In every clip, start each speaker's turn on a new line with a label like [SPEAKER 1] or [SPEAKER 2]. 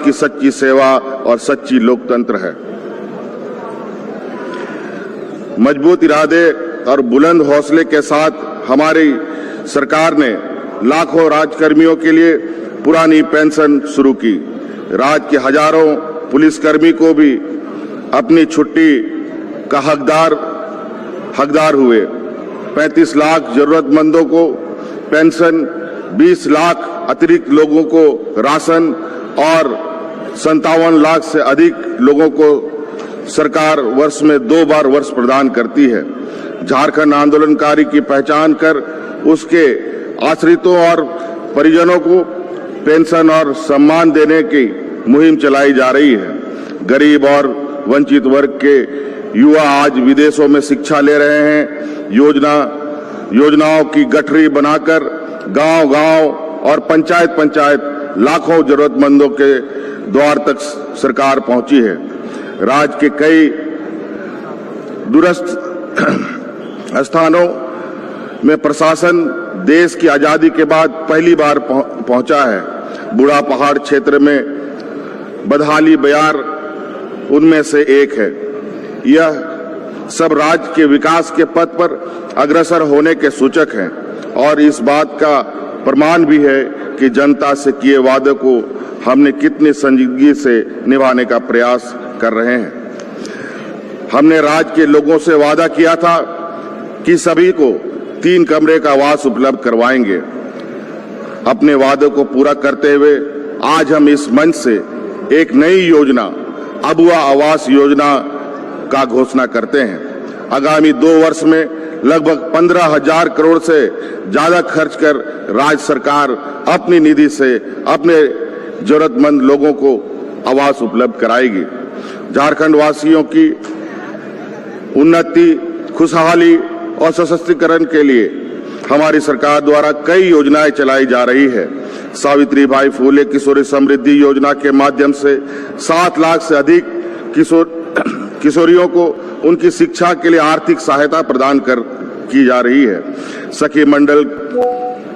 [SPEAKER 1] की सच्ची सेवा और सच्ची लोकतंत्र है। मजबूत इरादे और बुलंद हौसले के साथ हमारी सरकार ने लाखों राजकर्मियों के लिए पुरानी पेंशन शुरू की। राज्य के हजारों पुलिसकर्मी को भी अपनी छुट्टी का हकदार हुए। 35 लाख जरूरतमंदों को पेंशन, 20 लाख अतिरिक्त लोगों को राशन और 57 लाख से अधिक लोगों को सरकार वर्ष में 2 बार वर्ष प्रदान करती है। झारखंड आंदोलनकारी की पहचान कर उसके आश्रितों और परिजनों को पेंशन और सम्मान देने की मुहिम चलाई जा रही है। गरीब और वंचित वर्ग के युवा आज विदेशों में शिक्षा ले रहे हैं। योजनाओं की गठरी बनाकर गांव-गांव और पंचायत लाखों जरूरतमंदों के द्वार तक सरकार पहुंची है। राज्य के कई दूरस्थ स्थानों में प्रशासन देश की आजादी के बाद पहली बार पहुंचा है। बूढ़ा पहाड़ क्षेत्र में बदहाली बयार उनमें से एक है। यह सब राज्य के विकास के पथ पर अग्रसर होने के सूचक हैं और इस बात का प्रमाण भी है कि जनता से किए वादे को हमने कितनी संजीदगी से निभाने का प्रयास कर रहे हैं। हमने राज्य के लोगों से वादा किया था कि सभी को 3 कमरे का आवास उपलब्ध करवाएंगे। अपने वादे को पूरा करते हुए आज हम इस मंच से एक नई योजना अबुआ आवास योजना का घोषणा करते हैं। आगामी 2 वर्ष में लगभग 15,000 करोड़ से ज्यादा खर्च कर राज्य सरकार अपनी निधि से अपने जरूरतमंद लोगों को आवास उपलब्ध कराएगी। झारखंड वासियों की उन्नति, खुशहाली और सशक्तिकरण के लिए हमारी सरकार द्वारा कई योजनाएं चलाई जा रही है। सावित्रीबाई फुले किशोरी समृद्धि योजना के माध्यम से 7 लाख से अधिक किशोरियों को उनकी शिक्षा के लिए आर्थिक सहायता प्रदान की जा रही है। सखी मंडल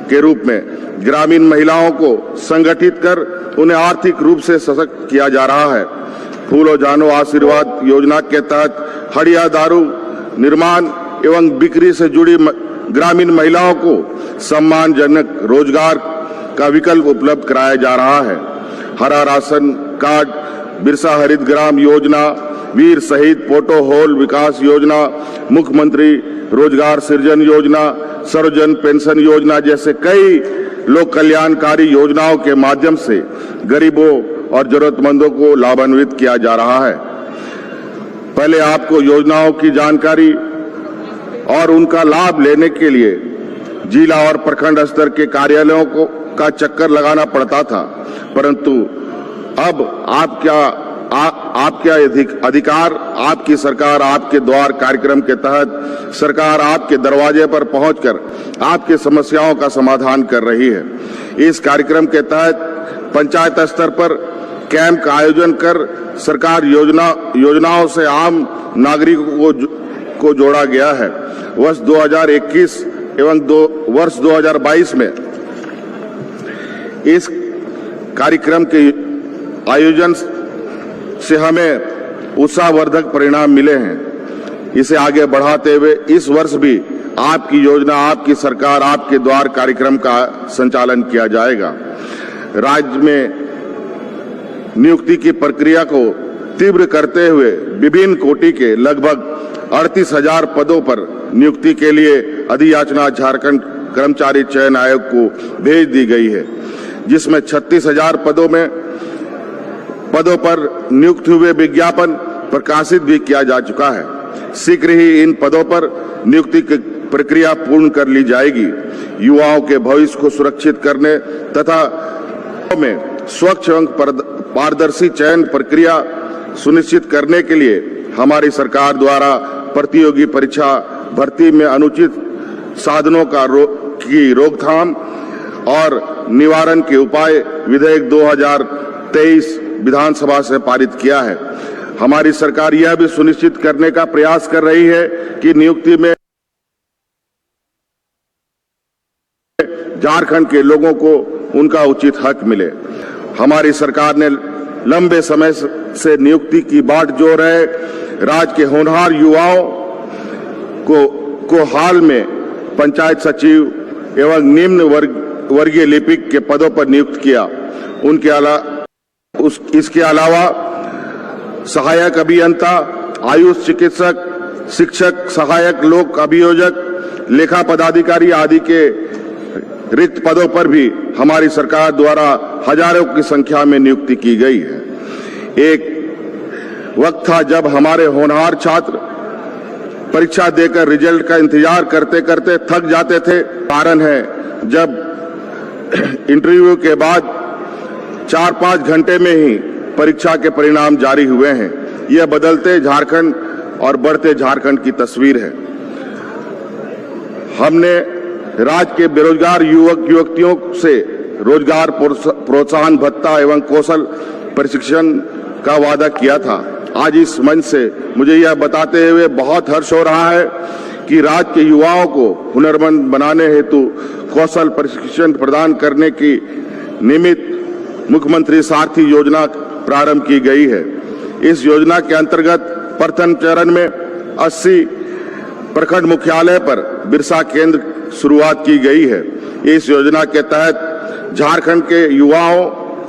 [SPEAKER 1] के रूप में ग्रामीण महिलाओं को संगठित कर उन्हें आर्थिक रूप से सशक्त किया जा रहा है। फूलो जानो आशीर्वाद योजना के तहत हड़िया दारू निर्माण एवं बिक्री से जुड़ी ग्रामीण महिलाओं को सम्मानजनक रोजगार का विकल्प उपलब्ध कराया जा रहा है। हरा राशन कार्ड, बिरसा हरित ग्राम योजना, वीर शहीद पोटो होल विकास योजना, मुख्यमंत्री रोजगार सृजन योजना, सर्वजन पेंशन योजना जैसे कई लोक कल्याणकारी योजनाओं के माध्यम से गरीबों और जरूरतमंदों को लाभान्वित किया जा रहा है। पहले आपको योजनाओं की जानकारी और उनका लाभ लेने के लिए जिला और प्रखंड स्तर के कार्यालयों का चक्कर लगाना पड़ता था, परंतु अब आपका अधिकार, आपकी सरकार आपके द्वार कार्यक्रम के तहत सरकार आपके दरवाजे पर पहुंचकर आपकी समस्याओं का समाधान कर रही है। इस कार्यक्रम के तहत पंचायत स्तर पर कैंप का आयोजन कर सरकार योजनाओं से आम नागरिकों को जोड़ा गया है। वर्ष 2021 एवं वर्ष 2022 में इस कार्यक्रम के आयोजन से हमें उत्साहवर्धक परिणाम मिले हैं। इसे आगे बढ़ाते हुए इस वर्ष भी आपकी योजना, आपकी सरकार, आपके द्वार कार्यक्रम का संचालन किया जाएगा। राज्य में नियुक्ति की प्रक्रिया को तीव्र करते हुए विभिन्न कोटि के लगभग 38,000 पदों पर नियुक्ति के लिए अधियाचना झारखंड कर्मचारी चयन आयोग को भेज दी गई है, जिसमें 36,000 पदों पर नियुक्त हुए विज्ञापन प्रकाशित भी किया जा चुका है। शीघ्र ही इन पदों पर नियुक्ति की प्रक्रिया पूर्ण कर ली जाएगी। युवाओं के भविष्य को सुरक्षित करने तथा में स्वच्छ एवं पारदर्शी चयन प्रक्रिया सुनिश्चित करने के लिए हमारी सरकार द्वारा प्रतियोगी परीक्षा भर्ती में अनुचित साधनों की रोकथाम और निवारण के उपाय विधेयक 2023 विधानसभा से पारित किया है। हमारी सरकार यह भी सुनिश्चित करने का प्रयास कर रही है कि नियुक्ति में झारखंड के लोगों को उनका उचित हक मिले। हमारी सरकार ने लंबे समय से नियुक्ति की बाट जोड़ रहे राज्य के होनहार युवाओं को हाल में पंचायत सचिव एवं निम्न वर्गीय लिपिक के पदों पर नियुक्त किया। इसके अलावा सहायक अभियंता, आयुष चिकित्सक, शिक्षक, सहायक लोक अभियोजक, लेखा पदाधिकारी आदि के रिक्त पदों पर भी हमारी सरकार द्वारा हजारों की संख्या में नियुक्ति की गई है। एक वक्त था जब हमारे होनहार छात्र परीक्षा देकर रिजल्ट का इंतजार करते करते थक जाते थे। कारण है जब इंटरव्यू के बाद 4-5 घंटे में ही परीक्षा के परिणाम जारी हुए हैं। यह बदलते झारखंड और बढ़ते झारखंड की तस्वीर है। हमने राज्य के बेरोजगार युवक युवतियों से रोजगार प्रोत्साहन भत्ता एवं कौशल प्रशिक्षण का वादा किया था। आज इस मंच से मुझे यह बताते हुए बहुत हर्ष हो रहा है कि राज्य के युवाओं को हुनरमंद बनाने हेतु कौशल प्रशिक्षण प्रदान करने की निमित्त मुख्यमंत्री सारथी योजना प्रारंभ की गई है। इस योजना के अंतर्गत प्रथम चरण में 80 प्रखंड मुख्यालय पर बिरसा केंद्र शुरुआत की गई है। इस योजना के तहत झारखंड के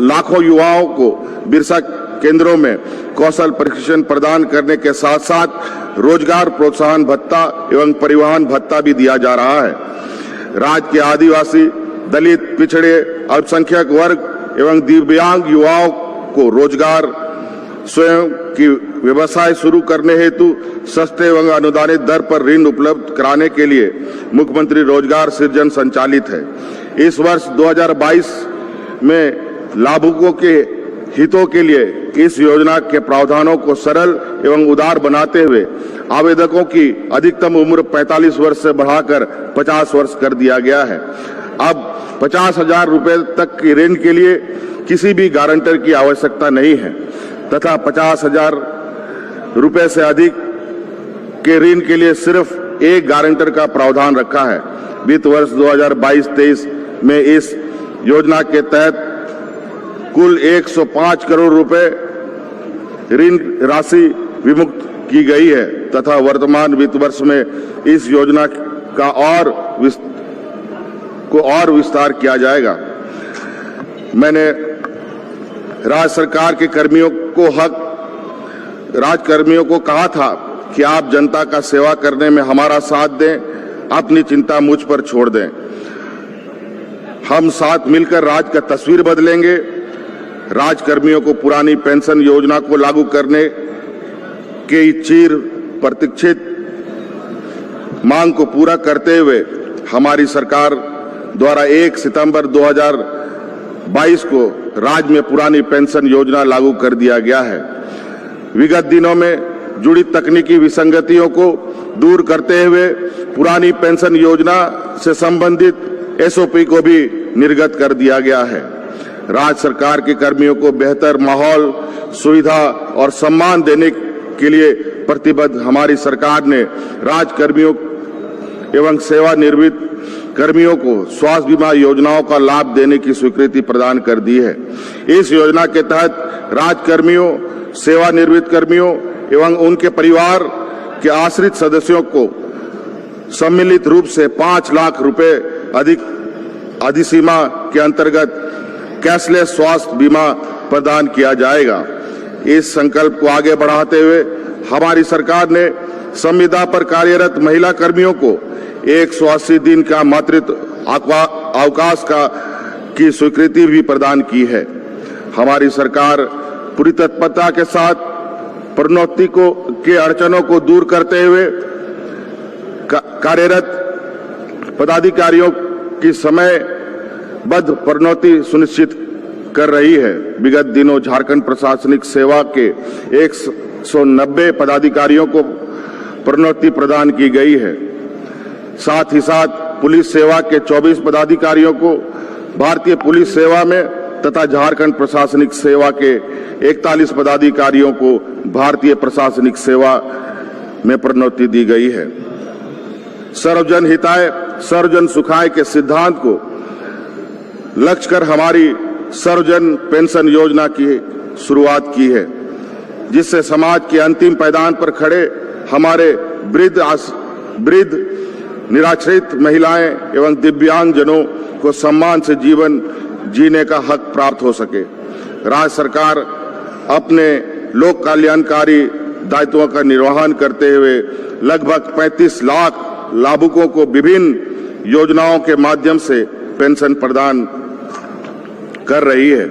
[SPEAKER 1] लाखों युवाओं को बिरसा केंद्रों में कौशल प्रशिक्षण प्रदान करने के साथ साथ रोजगार प्रोत्साहन भत्ता एवं परिवहन भत्ता भी दिया जा रहा है। राज्य के आदिवासी, दलित, पिछड़े, अल्पसंख्यक वर्ग एवं दिव्यांग युवाओं को रोजगार स्वयं की व्यवसाय शुरू करने हेतु सस्ते एवं अनुदानित दर पर ऋण उपलब्ध कराने के लिए मुख्यमंत्री रोजगार सृजन संचालित है। इस वर्ष 2022 में लाभुकों के हितों के लिए इस योजना के प्रावधानों को सरल एवं उदार बनाते हुए आवेदकों की अधिकतम उम्र 45 वर्ष से बढ़ाकर 50 वर्ष कर दिया गया है। अब 50,000 रुपए तक की ऋण के लिए किसी भी गारंटर की आवश्यकता नहीं है तथा 50,000 रुपए से अधिक के ऋण के लिए सिर्फ एक गारंटर का प्रावधान रखा है। वित्त वर्ष 2022-23 में इस योजना के तहत कुल 105 करोड़ रुपए ऋण राशि विमुक्त की गई है तथा वर्तमान वित्त वर्ष में इस योजना का और विस्तार किया जाएगा। मैंने राज्य सरकार के कर्मियों को कहा था कि आप जनता का सेवा करने में हमारा साथ दें, अपनी चिंता मुझ पर छोड़ दें। हम साथ मिलकर राज्य का तस्वीर बदलेंगे। राज्य कर्मियों को पुरानी पेंशन योजना को लागू करने के चिर प्रतीक्षित मांग को पूरा करते हुए हमारी सरकार द्वारा 1 सितंबर 2022 को राज्य में पुरानी पेंशन योजना लागू कर दिया गया है। विगत दिनों में जुड़ी तकनीकी विसंगतियों को दूर करते हुए पुरानी पेंशन योजना से संबंधित एसओपी को भी निर्गत कर दिया गया है। राज्य सरकार के कर्मियों को बेहतर माहौल, सुविधा और सम्मान देने के लिए प्रतिबद्ध हमारी सरकार ने राज्य कर्मियों एवं सेवानिवृत्त कर्मियों को स्वास्थ्य बीमा योजनाओं का लाभ देने की स्वीकृति प्रदान कर दी है। इस योजना के तहत राज्य कर्मियों, सेवानिवृत्त कर्मियों एवं उनके परिवार के आश्रित सदस्यों को सम्मिलित रूप से 5 लाख रुपए अधिसीमा के अंतर्गत कैशलेस स्वास्थ्य बीमा प्रदान किया जाएगा। इस संकल्प को आगे बढ़ाते हुए हमारी सरकार ने संविदा पर कार्यरत महिला कर्मियों को 180 दिन का मातृत्व अवकाश की स्वीकृति भी प्रदान की है। हमारी सरकार पूरी तत्परता के साथ प्रोन्नति के अड़चनों को दूर करते हुए कार्यरत पदाधिकारियों की समयबद्ध प्रोन्नति सुनिश्चित कर रही है। विगत दिनों झारखंड प्रशासनिक सेवा के 190 पदाधिकारियों को प्रोन्नति प्रदान की गई है। साथ ही साथ पुलिस सेवा के 24 पदाधिकारियों को भारतीय पुलिस सेवा में तथा झारखंड प्रशासनिक सेवा के 41 पदाधिकारियों को भारतीय प्रशासनिक सेवा में प्रोन्नति दी गई है। सर्वजन हिताय सर्वजन सुखाय के सिद्धांत को लक्ष्य कर हमारी सर्वजन पेंशन योजना की शुरुआत की है, जिससे समाज के अंतिम पायदान पर खड़े हमारे वृद्ध, निराश्रित महिलाएं एवं दिव्यांगजनों को सम्मान से जीवन जीने का हक प्राप्त हो सके। राज्य सरकार अपने लोक कल्याणकारी दायित्वों का निर्वहन करते हुए लगभग 35 लाख लाभुकों को विभिन्न योजनाओं के माध्यम से पेंशन प्रदान कर रही है।